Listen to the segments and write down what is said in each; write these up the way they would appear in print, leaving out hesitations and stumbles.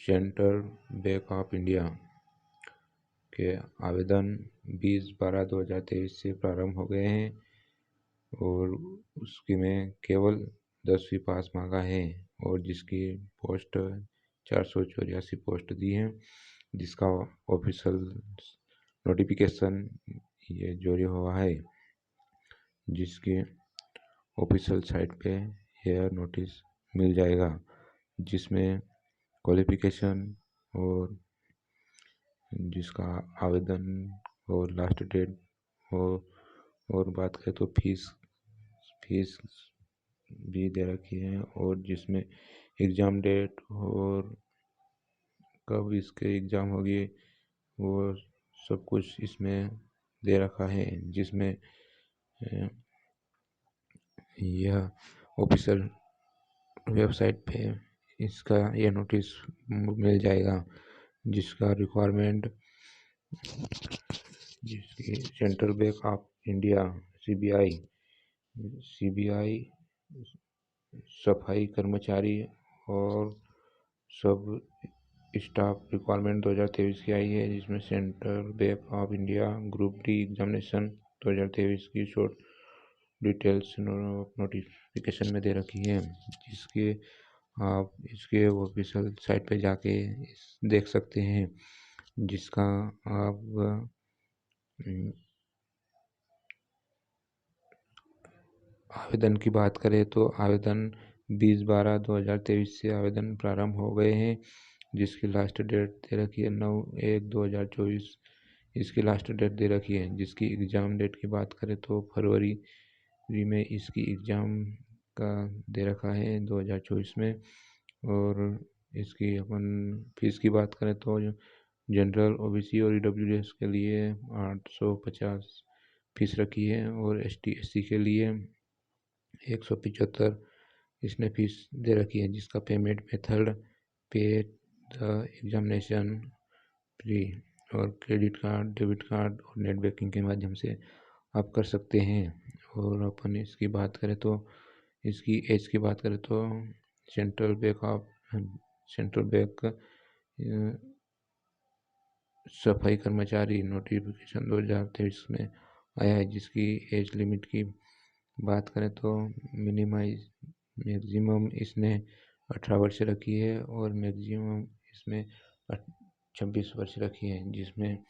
Central bank of India के आवेदन 20/12/2023 से प्रारंभ हो गए हैं और उसके में केवल 10वीं पास मांगा है और जिसकी पोस्ट 484 पोस्ट दी है, जिसका ऑफिशियल नोटिफिकेशन ये जारी हुआ है, जिसके ऑफिशियल साइट पे यह नोटिस मिल जाएगा, जिसमें क्वालिफिकेशन और जिसका आवेदन और लास्ट डेट और बात करें तो फीस भी दे रखी है और जिसमें एग्ज़ाम डेट और कब इसके एग्ज़ाम होगी वो सब कुछ इसमें दे रखा है, जिसमें यह ऑफिशियल वेबसाइट पे इसका यह नोटिस मिल जाएगा, जिसका रिक्वायरमेंट जिसकी central bank of India CBI सफाई कर्मचारी और सब स्टाफ रिक्वायरमेंट 2023 की आई है, जिसमें central bank of India group D examination 2023 की शॉर्ट डिटेल्स नोटिफिकेशन में दे रखी है, जिसके आप इसके ऑफिशियल साइट पे जाके देख सकते हैं, जिसका आप आवेदन की बात करें तो आवेदन 20/12/2023 से आवेदन प्रारंभ हो गए हैं, जिसकी लास्ट डेट दे रखी है 9/1/2024 इसकी लास्ट डेट दे रखी है। जिसकी एग्ज़ाम डेट की बात करें तो फरवरी में इसकी एग्ज़ाम का दे रखा है 2024 में। और इसकी अपन फीस की बात करें तो जनरल ओबीसी और ईडब्ल्यूएस के लिए 850 फीस रखी है और एसटी एससी के लिए 175 इसने फीस दे रखी है, जिसका पेमेंट मेथड पे द एग्जामिनेशन फ्री और क्रेडिट कार्ड, डेबिट कार्ड और नेट बैंकिंग के माध्यम से आप कर सकते हैं। और अपन इसकी बात करें तो इसकी एज की बात करें तो सेंट्रल बैंक सफाई कर्मचारी नोटिफिकेशन 2023 में आया है, जिसकी एज लिमिट की बात करें तो मैक्सिमम इसने 18 वर्ष रखी है और मैक्सिमम इसमें 26 वर्ष रखी है, जिसमें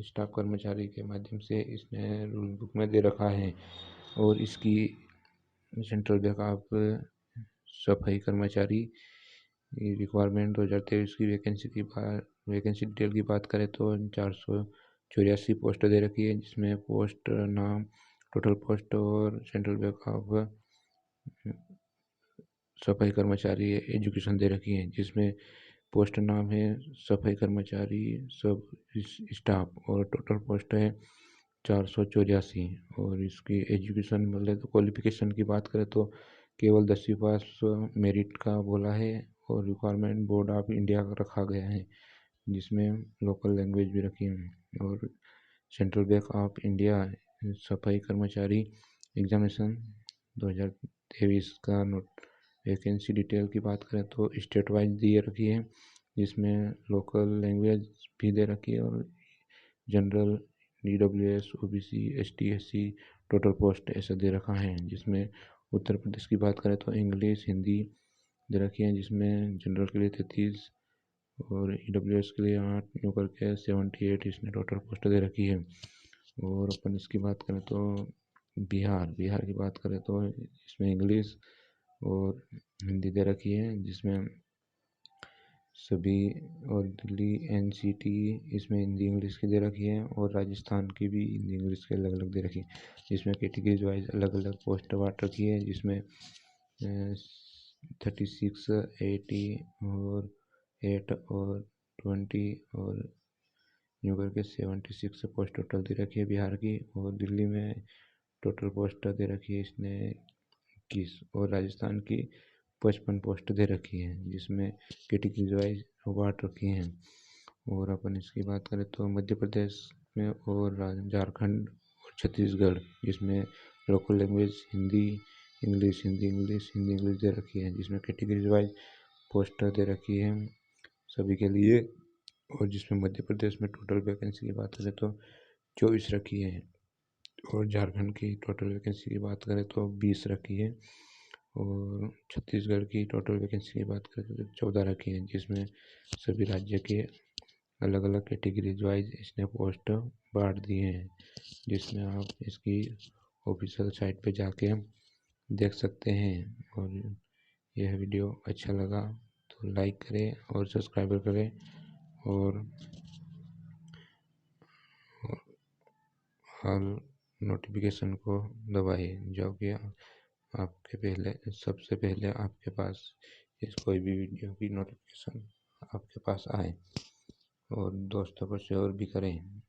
स्टाफ कर्मचारी के माध्यम से इसने रूल बुक में दे रखा है। और इसकी सेंट्रल बैंक ऑफ सफाई कर्मचारी रिक्वायरमेंट 2023 की वैकेंसी डिटेल की बात करें तो 484 पोस्ट दे रखी है, जिसमें पोस्ट नाम, टोटल पोस्ट और सेंट्रल बैंक ऑफ सफाई कर्मचारी एजुकेशन दे रखी है, जिसमें पोस्ट नाम है सफाई कर्मचारी सब स्टाफ और टोटल पोस्ट है 484। और इसकी एजुकेशन मतलब तो क्वालिफिकेशन की बात करें तो केवल 10वीं पास मेरिट का बोला है और रिक्वायरमेंट बोर्ड ऑफ इंडिया का रखा गया है, जिसमें लोकल लैंग्वेज भी रखी है। और सेंट्रल बैंक ऑफ इंडिया सफाई कर्मचारी एग्जामिनेशन 2023 का वैकेंसी डिटेल की बात करें तो स्टेट वाइज दे रखी है, जिसमें लोकल लैंग्वेज भी दे रखी है और general EWS OBC ST SC total post ऐसा दे रखा है। जिसमें उत्तर प्रदेश की बात करें तो इंग्लिश हिंदी दे रखी है, जिसमें जनरल के लिए 33 और ईडब्ल्यूएस के लिए 8 न्यू करके 78 इसने टोटल पोस्ट दे रखी है। और अपन इसकी बात करें तो बिहार की बात करें तो इसमें इंग्लिश और हिंदी दे रखी है, जिसमें सभी और दिल्ली एनसीटी इसमें हिंदी इंग्लिश की दे रखी है और राजस्थान की भी हिंदी इंग्लिश के अलग अलग दे रखी है, जिसमें कैटेगरीज वाइज अलग अलग पोस्ट बांट रखी है, जिसमें 36 80 और 8 और 20 और न्यू करके 76 पोस्ट टोटल दे रखी है बिहार की। और दिल्ली में टोटल पोस्ट दे रखी है इसने 21 और राजस्थान की 55 पोस्ट दे रखी है, जिसमें कैटेगरीज वाइज बांट रखी हैं। और अपन इसकी बात करें तो मध्य प्रदेश में और झारखंड और छत्तीसगढ़, जिसमें लोकल लैंग्वेज हिंदी इंग्लिश दे रखी है, जिसमें कैटेगरीज वाइज पोस्टर दे रखी है सभी के लिए। और जिसमें मध्य प्रदेश में टोटल वैकेंसी की बात करें तो 24 रखी है, और झारखंड की टोटल वैकेंसी की बात करें तो 20 रखी है, और छत्तीसगढ़ की टोटल वैकेंसी की बात करें तो 14 रखी है, जिसमें सभी राज्य के अलग अलग कैटेगरीज वाइज इसने पोस्ट बांट दिए हैं, जिसमें आप इसकी ऑफिशियल साइट पे जाके देख सकते हैं। और यह वीडियो अच्छा लगा तो लाइक करें और सब्सक्राइब करें, और हाल नोटिफिकेशन को दबाएं, जो कि आपके पहले सबसे पहले आपके पास इस कोई भी वीडियो की नोटिफिकेशन आपके पास आए, और दोस्तों को शेयर भी करें।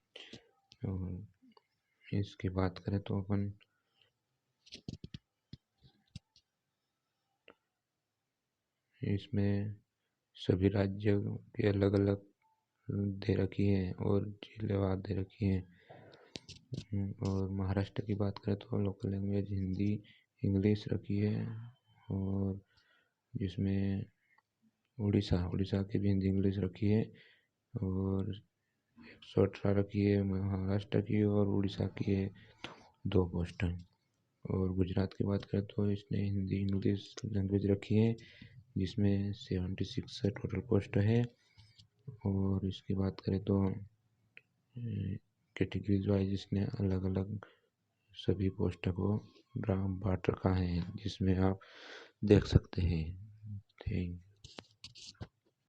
और इसकी बात करें तो अपन इसमें सभी राज्यों की अलग अलग दे रखी है और जिलेवार दे रखी है। और महाराष्ट्र की बात करें तो लोकल लैंग्वेज हिंदी इंग्लिश रखी है, और जिसमें उड़ीसा की भी हिंदी इंग्लिश रखी है, और 118 रखी है महाराष्ट्र की, और उड़ीसा की है 2 पोस्ट हैं। और गुजरात की बात करें तो इसने हिंदी इंग्लिश लैंग्वेज रखी है, जिसमें 76 टोटल पोस्ट है। और इसकी बात करें तो कैटेगरीज वाइज इसने अलग अलग सभी पोस्ट को बांट रखा है, जिसमें आप देख सकते हैं। थैंक